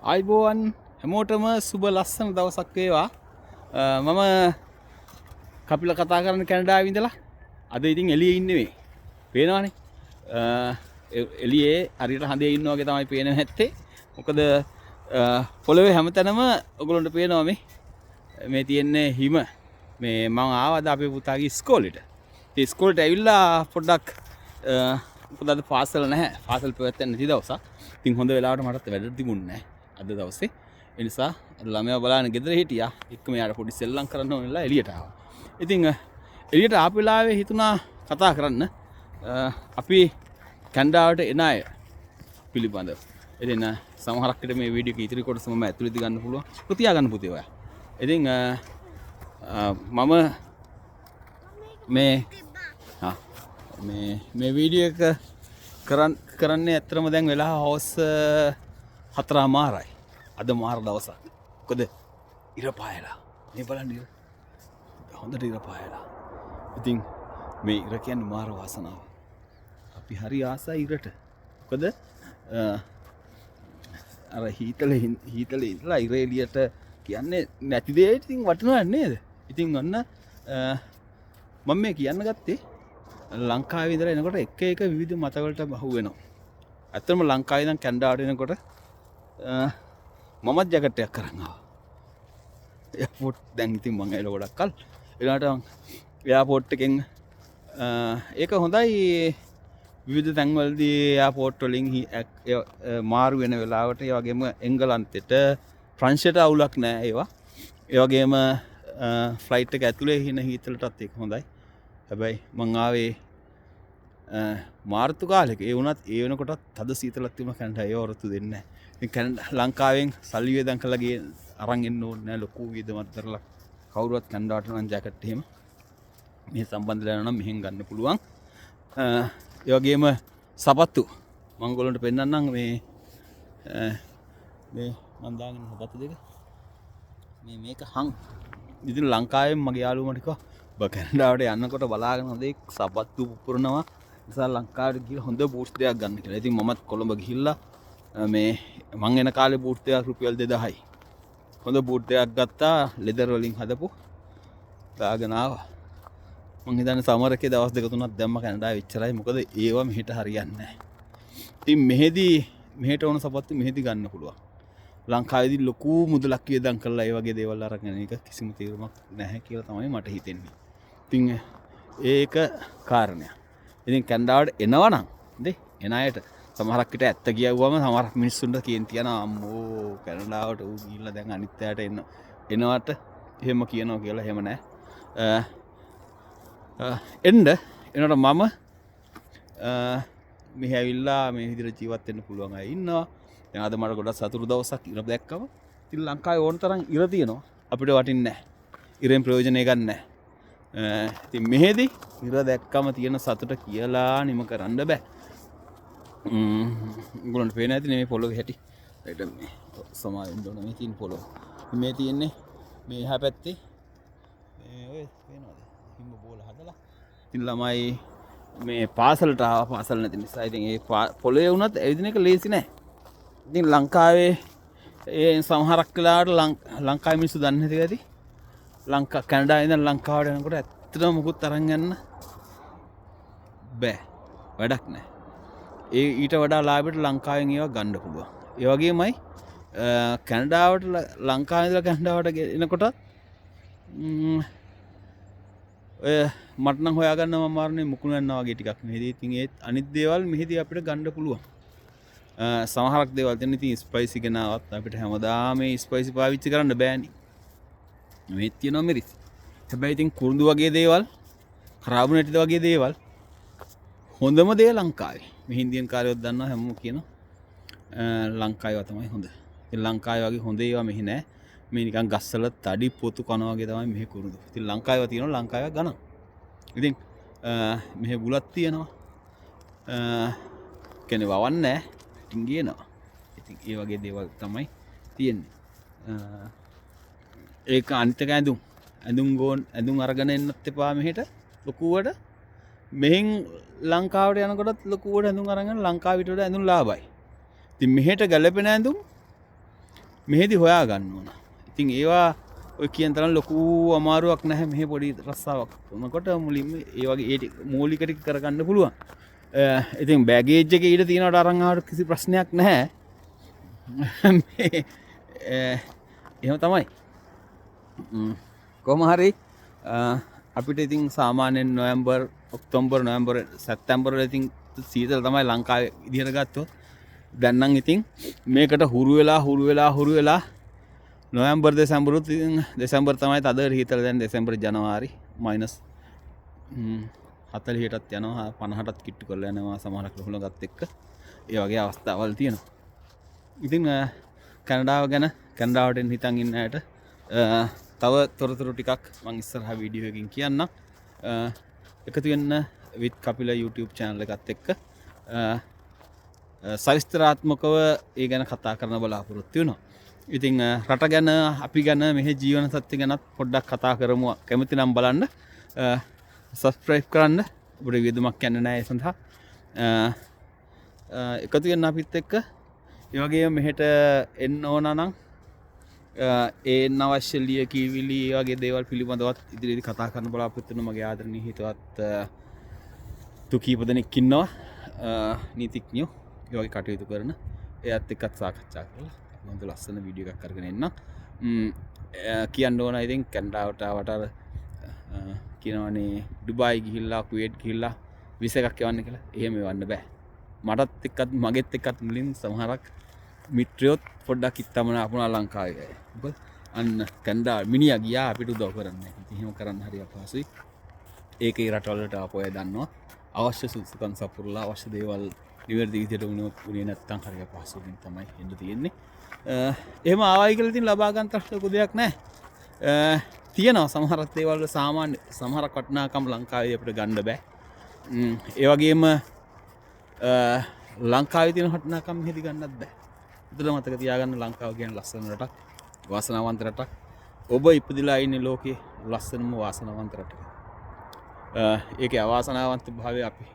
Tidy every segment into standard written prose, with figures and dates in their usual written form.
ආයිබෝවන් හැමෝටම සුබ ලස්සන දවසක් වේවා. මම කපිල කතා කරන්න කැනඩාවේ ඉඳලා. අද ඉතින් එළියේ ඉන්නේ මේ. පේනවනේ. එළියේ හරියට හඳේ ඉන්නා වගේ තමයි පේන්නේ නැත්තේ. මොකද පොළවේ හැමතැනම ඔයගොල්ලන්ට පේනවා මේ තියෙන්නේ හිම. මේ මම ආවද අපේ පුතාගේ ඉස්කෝලේට. ඒ ඉස්කෝලේට ඇවිල්ලා පොඩ්ඩක් මොකද අද පාසල නැහැ. පාසල් පැවැත්වෙන්නේ නැති දවසක්. ඉතින් හොඳ වෙලාවට මටත් වැඩ තිබුණේ නැහැ. අද දවසේ ඒ නිසා ළමයා බලන්න ගෙදර හිටියා. එක්කම යාට පොඩි සෙල්ලම් කරන්න ඕනෙලා එළියට ආවා. ඉතින් එළියට ආපු වෙලාවේ හිතුණා කතා කරන්න අපි කැනඩාවට එන අය පිළිබඳව. ඉතින් සමහරක් විට මේ වීඩියෝ එක ඉදිරි කොටස මම ඇතුළේදී ගන්න පුළුවන්. ඒක තියාගන්න පුතේ ඔයා. ඉතින් මම මේ වීඩියෝ එක කරන්නේ ඇත්තටම දැන් වෙලා හවස් 4:00 අද මාර දවසක්. මොකද ඉර පායලා. මේ බලන්න ඉර. හොඳට ඉර පායලා. ඉතින් මේ ඉර කියන්නේ මාර වාසනාව. අපි හරි ආසයි ඉරට. මොකද අර හීතලේ ඉඳලා ඉර එළියට කියන්නේ නැති දේ ඉතින් වටිනව නේද? ඉතින් ඔන්න මම මේ කියන්න ගත්තේ ලංකාවේ ඉඳලා එනකොට එක විවිධ මතවලට බහුව වෙනවා. ඇත්තටම ලංකාවේ ඉඳන් කැනඩාවට එනකොට මමත් ජැකට් එකක් අරන් ආවා. එයාපෝට් දැන් ඉතින් මම ඇවිල්ලා ගොඩක් කල්. ඊළාට එයාපෝට් එකෙන් ඒක හොඳයි විවිධ තැන්වලදී එයාපෝට් වලින් මාරු වෙන වෙලාවට ඒ වගේම එංගලන්තෙට ප්‍රංශයට අවුලක් නැහැ ඒවා. ඒ වගේම ෆ්ලයිට් එක ඇතුලේ හින හීතලටත් ඒක හොඳයි. හැබැයි මං ආවේ මාර්තු කාලෙක. ඒ වුණත් ඒ වෙනකොටත් තද සීතලක් තිබුණා කැනඩා. ඒ වරතු දෙන්නේ නැහැ. ඉතින් ලංකාවෙන් සල්ලි වේදම් කරලා ගියේ අරන් එන්න ඕනේ නැහැ. ලොකු වේදමක් දරලා කවුරුවත් කැනඩාවට නම් ජැකට් එහෙම මේ සම්බන්ධ වෙලා නම් මෙහෙන් ගන්න පුළුවන්. ඒ වගේම සපත්තු මම ඔයගොල්ලන්ට පෙන්නන්නම් මේ මම දාගෙන සපත්තු දෙක. මේක හං. ඉතින් ලංකාවෙන් මගේ යාළුවෝ මට කිව්වා ඔබ කැනඩාවට යනකොට බලාගෙන හොඳේ සපත්තු පුපුරනවා. නිසා ලංකාවට ගිහලා හොඳ බූට්ස් දෙකක් ගන්න කියලා. ඉතින් මමත් කොළඹ ගිහිල්ලා මේ මං එන කාලේ බූට් දෙකක් රුපියල් 2000යි. හොඳ බූට් දෙකක් ගත්තා ලෙදර් වලින් හදපු. දාගෙන ආවා. මං හිතන්නේ සමහර එකේ දවස් දෙක තුනක් දැම්ම කැනඩාවේ ඉච්චරයි. මොකද ඒවා මෙහෙට හරියන්නේ නැහැ. ඉතින් මෙහෙට ඕන සපත්තු මෙහෙදි ගන්න පුළුවන්. ලංකාවේදී ලොකු මුදලක් වියදම් කරලා ඒ වගේ දේවල් අරගෙන එක කිසිම තීරමක් නැහැ කියලා තමයි මට හිතෙන්නේ. ඉතින් ඒක කාරණයක්. ඉතින් කැනඩාවට එනවා නම් එන අයට සමහරක් විට ඇත්ත කියවුවම සමහරක් මිනිස්සුන්ට කියන තියනවා අම්මෝ කැනඩාවට ඌ ගිහිල්ලා දැන් අනිත් අයට එනවට එහෙම කියනවා කියලා. එහෙම නැහැ. එනකොට මම මෙහි ඇවිල්ලා මේ විදිහට ජීවත් වෙන්න පුළුවන් අය ඉන්නවා. දැන් අද මට ගොඩක් සතුටු දවසක් ඉර දැක්කම. ඉතින් ලංකාවේ ඕන තරම් ඉර තියෙනවා. අපිට වටින්නේ නැහැ. ඉරෙන් ප්‍රයෝජනය ගන්න නැහැ. ඉතින් මෙහෙදි ඉර දැක්කම තියෙන සතුට කියලා නිම කරන්න බෑ. උගලන්ට පේන ඇති මේ පොළොවේ හැටි. ඒකට මේ සමාවෙන්න ඕන මේ තියෙන පොළොව. මේ තියෙන්නේ මේ එහා පැත්තේ මේ ඔය පේනවද? හිම බෝල හදලා. ඉතින් ළමයි මේ පාසලට ආවා. පාසල නැති නිසා ඉතින් ඒ පොළොවේ වුණත් ඇවිදින එක ලේසි නෑ. ඉතින් ලංකාවේ ඒ සමහරක් වෙලාවට ලංකාවේ මිනිස්සු දන්නේ නැති ගැති. කැනඩාවේ ඉඳන් ලංකාවට යනකොට ඇත්තටම මුකුත් අරන් යන්න බෑ. වැඩක් නෑ. ඊට වඩා ලාභයට ලංකාවෙන් ඒවා ගන්න පුළුවන්. ඒ වගේමයි කැනඩාවට ලංකාවේ ඉඳලා කැනඩාවට එනකොට ඔය මට නම් හොයාගන්න අමාරුනේ මුකුණු යනවා වගේ ටිකක්. මෙහෙදී ඉතින් ඒත් අනිත් දේවල් මෙහෙදී අපිට ගන්න පුළුවන්. සමහරක් දේවල් තියෙන ඉතින් ස්පයිසි ගෙනාවත් අපිට හැමදාම මේ ස්පයිසි පාවිච්චි කරන්න බෑනේ. මේ තියෙනවා මිරිස්. හැබැයි ඉතින් කුරුඳු වගේ දේවල්, කාබෝනේටඩ් වගේ දේවල් හොඳම දේ ලංකාවේ. මේ හින්දියන් කාර්යවත් දන්නවා හැමෝම කියනවා ලංකාවේ තමයි හොඳ. ඉතින් ලංකාවේ වගේ හොඳ ඒවා මෙහි නෑ. මේ නිකන් ගස්වල තඩි පොතු කනවා වගේ තමයි මෙහි කුරුඳු. ඉතින් ලංකාවේ තියෙනවා ලංකාවේ ගණන්. ඉතින් මෙහි බුලත් තියෙනවා. කියන්නේ වවන්නේ නෑ. ඉතින් ගියනවා. ඉතින් ඒ වගේ දේවල් තමයි තියෙන්නේ. ඒක අනිත් එක ඇඳුම් අරගෙන එන්නත් එපා මෙහෙට ලොකුවට. මෙහෙන් ලංකාවට යනකොටත් ලොකුවට ඇඳුම් අරගෙන ලංකාවට වඩා ඇඳුම් ලාභයි. ඉතින් මෙහෙට ගැලපෙන ඇඳුම් මෙහෙදි හොයා ගන්න ඕන. ඉතින් ඒවා ඔය කියන තරම් ලොකු අමාරුවක් නැහැ. මෙහෙ පොඩි රස්සාවක් වුණකොට මුලින්ම ඒ වගේ ඒ මූලික ටික කරගන්න පුළුවන්. ඉතින් බෑගේජ් එකේ ඊට තියෙනවට අරන් ආවට කිසි ප්‍රශ්නයක් නැහැ. එහෙම තමයි. කොහොම හරි අපිට ඉතින් සාමාන්‍යයෙන් නොවැම්බර් ඔක්තෝබර් නොවැම්බර් සැප්තැම්බර් වල ඉතින් සීතල තමයි ලංකාවේ ඉදිරියට ගත්තොත්. දැන් නම් ඉතින් මේකට හුරු වෙලා නොවැම්බර් දෙසැම්බරුත් ඉතින් දෙසැම්බර් තමයි තද හිතල. දැන් දෙසැම්බර් ජනවාරි -40ටත් යනවා 50ටත් කිට්ටු කරලා යනවා සමහරක් ලොහුලගත් එක්ක. ඒ වගේ අවස්ථාවල් තියෙනවා. ඉතින් කැනඩාවට හිතන් ඉන්න අයට තව තොරතුරු ටිකක් මම ඉස්සරහා වීඩියෝ එකකින් කියන්නම්. එකතු වෙන්න විත් කපිල YouTube channel එකත් එක්ක සවිස්තරාත්මකව ඒ ගැන කතා කරන්න බලාපොරොත්තු වෙනවා. ඉතින් රට ගැන අපි ගැන මෙහි ජීවන සත්‍ය ගැනත් පොඩ්ඩක් කතා කරමු. කැමති නම් බලන්න subscribe කරන්න. ඔබට වියදමක් යන්නේ නැහැ ඒ සඳහා. එකතු වෙන්න අපිත් එක්ක. ඒ වගේම මෙහෙට එන්න ඕන නම් ඒන්න අවශ්‍ය ලියකියවිලි ඒ වගේ දේවල් පිළිබඳවත් ඉදිරියේදී කතා කරන්න බලාපොරොත්තු වෙන මගේ ආදරණීය හිතවත් තුකීප දෙනෙක් ඉන්නවා. නීතිඥයෝ ඒ වගේ කටයුතු කරන එයත් එක්කත් සාකච්ඡා කරලා මම ලස්සන වීඩියෝ එකක් අරගෙන එන්නම්. කියන්න ඕන ඉතින් කැනඩාවට ආවට අර කියනවනේ ඩුබායි ගිහිල්ලා කුවේට් ගිහිල්ලා විසා එකක් යවන්න කියලා. එහෙම යවන්න බෑ. මටත් එක්කත් මගෙත් එක්කත් මුලින් සමහරක් මිත්‍රයොත් පොඩ්ඩක් ඉත්තමන අපුණා ලංකාවේ. මොකද අන්න කැනඩා මිනිහා ගියා අපිට උදව් කරන්නේ. ඉතින් එහෙම කරන්න හරි අපහසුයි. ඒකේ රටවලට ආපු අය දන්නවා. අවශ්‍ය සුදුසුකම් සපුරලා අවශ්‍ය දේවල් නිවැරදි විදිහට උනේ නැත්තම් හරි අපහසුකින් තමයි එන්න තියෙන්නේ. එහෙම ආවයි කියලා ඉතින් ලබා ගන්න ලොකු දෙයක් නැහැ. තියෙනවා සමහරක් දේවල් සාමාන්‍ය සමහරක් වටිනාකම් ලංකාවේ අපිට ගන්න බෑ. ඒ වගේම ලංකාවේ තියෙන වටිනාකම් මෙහෙදි ගන්නත් බෑ. උදේ මතක තියාගන්න ලංකාව කියන්නේ ලස්සන රටක්, වාසනාවන්ත රටක්. ඔබ ඉපදිලා ඉන්නේ ලෝකේ ලස්සනම වාසනාවන්ත රටක. ඒකේ අවාසනාවන්ත භාවය අපි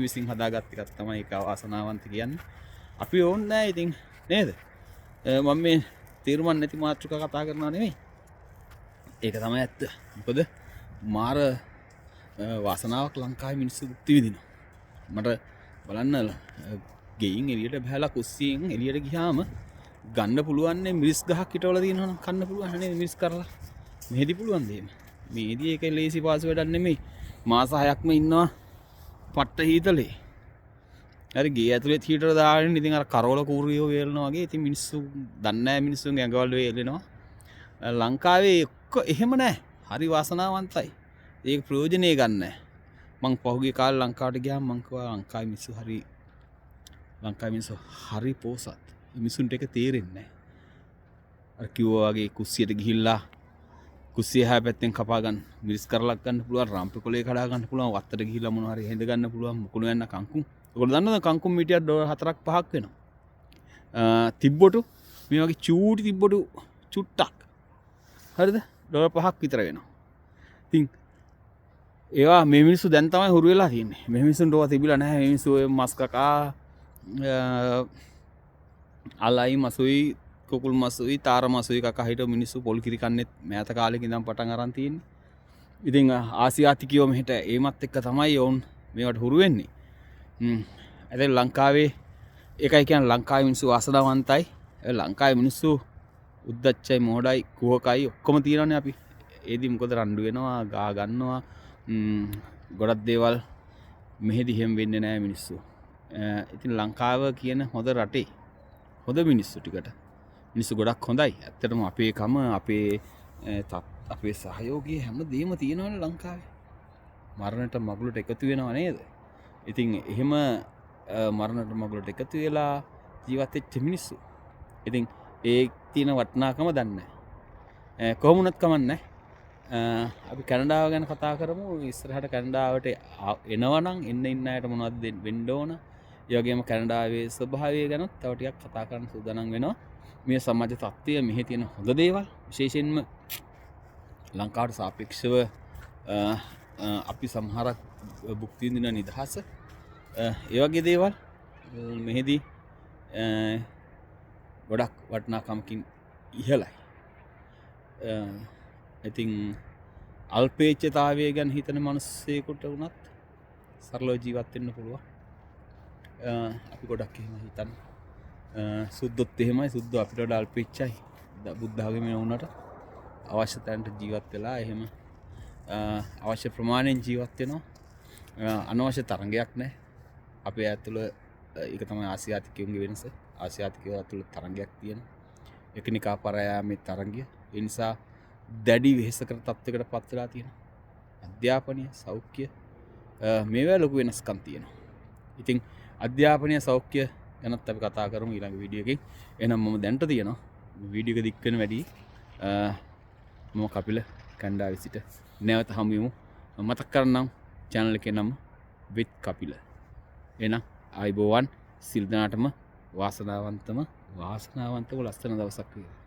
විසින් හදාගත්ත එකක් තමයි ඒක අවාසනාවන්ත කියන්නේ. අපි ඕනේ නැහැ ඉතින් නේද? මම මේ තීරමන් නැති මාතෘකා කතා කරනවා නෙමෙයි. ඒක තමයි ඇත්ත. මොකද මාර වාසනාවක් ලංකාවේ මිනිස්සු භුක්ති විඳිනවා. මට බලන්න ගෙයින් එළියට බහලා කුස්සියෙන් එළියට ගියාම ගන්න පුළුවන් නේ මිරිස් ගහක් හිටවල තියෙනවා නම් කන්න පුළුවන් නේද මිරිස් කරලා. මෙහෙදි පුළුවන් දෙයක්. මේදී ඒක ලේසි පාසු වැඩක් නෙමෙයි. මාස 6ක්ම ඉන්නවා පට්ට හීතලේ. හරි ගේ ඇතුලේ හීටර දාගෙන ඉතින් අර කරවල කූරියෝ වේලනවා වගේ. ඉතින් මිනිස්සු දන්නේ නැහැ මිනිස්සුන්ගේ ඇඟවල වේලෙනවා. ලංකාවේ එහෙම නැහැ. හරි වාසනාවන්තයි. ඒක ප්‍රයෝජනෙ ගන්න නැහැ. මං පහුගිය කාලේ ලංකාවට ගියාම මං කිව්වා ලංකාවේ මිනිස්සු හරි පෝසත්. මිනිසුන්ට ඒක තේරෙන්නේ නැහැ. අර කිව්වා වගේ කුස්සියට ගිහිල්ලා කුස්සිය හැම පැත්තෙන් කපා ගන්න මිරිස් කරලක් ගන්න පුළුවන්, රාම්පි කොලේ කඩා ගන්න පුළුවන්, වත්තට ගිහිල්ලා මොනවා හරි හැඳ ගන්න පුළුවන්, මුකුණු යන කංකුම්. ඔයගොල්ලෝ දන්නවද කංකුම් මීටියක් ඩොලර් 4ක් 5ක් වෙනවා. තිබ්බොටු මේ වගේ චූටි තිබ්බොටු චුට්ටක්. හරිද? ඩොලර් 5ක් විතර වෙනවා. ඉතින් ඒවා මේ මිනිස්සු දැන් තමයි හුරු වෙලා තියෙන්නේ. මේ මිනිස්සුන්ට ඕවා තිබිලා නැහැ. මේ මිනිස්සු ඔය මස් කකා අලයි මසුයි කුකුල් මසුයි තාර මසුයි කකා හිට මිනිස්සු පොල් කිරි කන්නේත් මෑත කාලෙක ඉඳන් පටන් අරන් තියෙන්නේ. ඉතින් ආසියාතිකයෝ මෙහෙට ඒමත් එක්ක තමයි වුන් මේවට හුරු වෙන්නේ. ඇයි ලංකාවේ ඒකයි කියන්නේ ලංකාවේ මිනිස්සු වාසනාවන්තයි. ලංකාවේ මිනිස්සු උද්දච්චයි මොඩයි කුහකයි ඔක්කොම තියෙනවානේ අපි. ඒදි මොකද රණ්ඩු වෙනවා ගා ගන්නවා ගොඩක් දේවල් මෙහෙදි හැම වෙන්නේ නැහැ මිනිස්සු. ඉතින් ලංකාව කියන හොඳ රටේ හොඳ මිනිස්සු ටිකට මිනිස්සු ගොඩක් හොඳයි. ඇත්තටම අපේ කම අපේ සහයෝගය හැමදේම තියෙනවනේ ලංකාවේ. මරණට මගුලට එකතු වෙනව නේද? ඉතින් එහෙම මරණට මගුලට එකතු වෙලා ජීවත් වෙච්ච මිනිස්සු. ඉතින් ඒ තියෙන වටිනාකම දන්නේ නැහැ. කොහොම වුණත් කමන්නේ. අපි කැනඩාව ගැන කතා කරමු. ඉස්සරහට කැනඩාවට එනවනම් ඉන්න අයට මොනවද වෙන්න ඕන? ඒ වගේම කැනඩාවේ ස්වභාවය ගැන තව ටිකක් කතා කරන්න සූදානම් වෙනවා. මේ සමාජ තත්ත්වය මෙහි තියෙන හොඳ දේවල් විශේෂයෙන්ම ලංකාවට සාපේක්ෂව අපි සමහරක් භුක්ති විඳින නිදහස ඒ වගේ දේවල් මෙහිදී ගොඩක් වටිනාකමකින් ඉහළයි. ඉතින් අල්පේච්ඡතාවය ගැන හිතන මිනිස්සෙකුට වුණත් සරලව ජීවත් වෙන්න පුළුවන්. අපි ගොඩක් එහෙම හිතන්නේ. සුද්දොත් එහෙමයි. සුද්දෝ අපිට වඩා අල්පේච්ඡයි. බුද්ධ ආගමේ වුණාට අවශ්‍ය තැනට ජීවත් වෙලා එහෙම අවශ්‍ය ප්‍රමාණයෙන් ජීවත් වෙනවා. අනවශ්‍ය තරංගයක් නැහැ. අපේ ඇතුළ ඒක තමයි ආසියාතිකයන්ගේ වෙනස. ආසියාතිකයෝ ඇතුළ තරංගයක් තියෙනවා. එකිනෙකා පරයාමේ තරංගය. ඒ නිසා දැඩි වෙහෙසකර තත්ත්වයකට පත් වෙලා තියෙනවා. අධ්‍යාපනය, සෞඛ්‍ය මේවා ලොකු වෙනස්කම් තියෙනවා. ඉතින් අධ්‍යාපනය, සෞඛ්‍ය ගැනත් අපි කතා කරමු ඊළඟ වීඩියෝ එකකින්. එහෙනම් මම දැන්ට තියෙනවා වීඩියෝ එක දික් වෙන වැඩි මම කපිල කණ්ඩායම සිට නැවත හමු වෙමු. මතක් කරන්නම් channel එකේ නම with කපිල. එහෙනම් ආයිබෝවන් සිල් දනාටම වාසනාවන්තම ලස්සන දවසක් වේවා.